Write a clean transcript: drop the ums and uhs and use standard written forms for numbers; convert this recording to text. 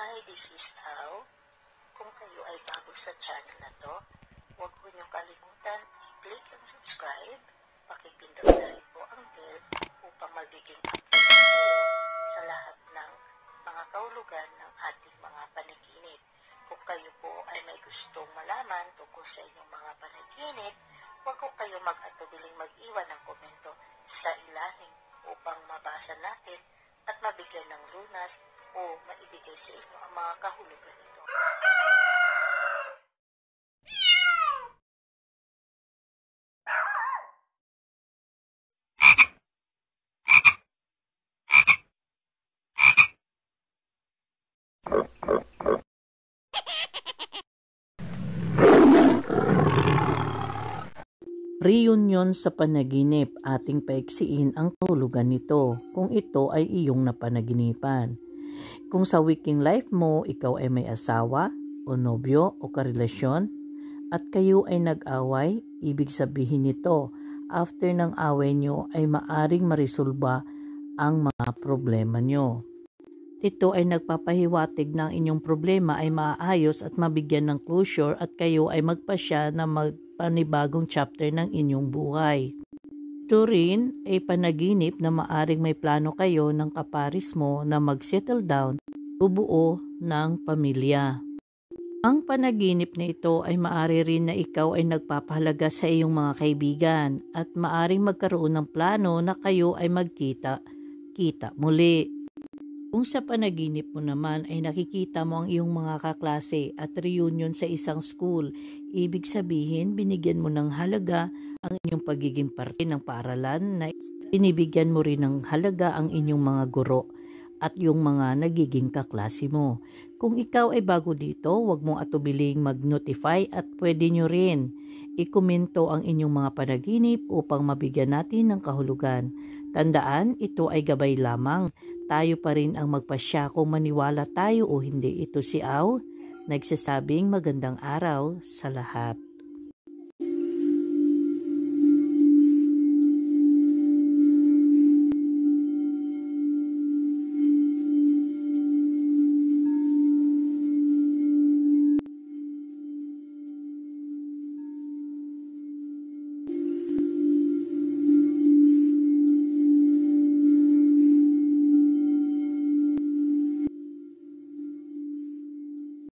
Hi, this is Au. Kung kayo ay bago sa channel na to, huwag po niyong kalimutan i-click ang subscribe, pakipindot na rin po ang bell upang magiging updated kayo sa lahat ng mga kahulugan ng ating mga panaginip. Kung kayo po ay may gustong malaman tungkol sa inyong mga panaginip, huwag po kayo mag-atubiling mag-iwan ng komento sa ilalim upang mabasa natin at mabigyan ng lunas o maibigay sa inyo ang mga kahulugan nito. Reunion sa panaginip, ating paiksiin ang kahulugan nito kung ito ay iyong napanaginipan. Kung sa waking life mo, ikaw ay may asawa o nobyo o karelasyon at kayo ay nag-away, ibig sabihin nito, after ng away nyo ay maaring marisolba ang mga problema nyo. Ito ay nagpapahiwatig na ang inyong problema ay maayos at mabigyan ng closure at kayo ay magpasya na magpanibagong chapter ng inyong buhay. Ito rin ay panaginip na maaring may plano kayo ng kaparis mo na mag-settle down, bubuo ng pamilya. Ang panaginip na ito ay maari rin na ikaw ay nagpapahalaga sa iyong mga kaibigan at maaring magkaroon ng plano na kayo ay magkita muli. Kung sa panaginip mo naman ay nakikita mo ang iyong mga kaklase at reunion sa isang school, ibig sabihin binigyan mo ng halaga ang inyong pagiging parte ng paaralan na binibigyan mo rin ng halaga ang inyong mga guro at yung mga nagiging kaklase mo. Kung ikaw ay bago dito, huwag mong atubiling mag-notify at pwede nyo rin ikomento ang inyong mga panaginip upang mabigyan natin ng kahulugan. Tandaan, ito ay gabay lamang. Tayo pa rin ang magpasya kung maniwala tayo o hindi. Ito si Au, nagsasabing magandang araw sa lahat.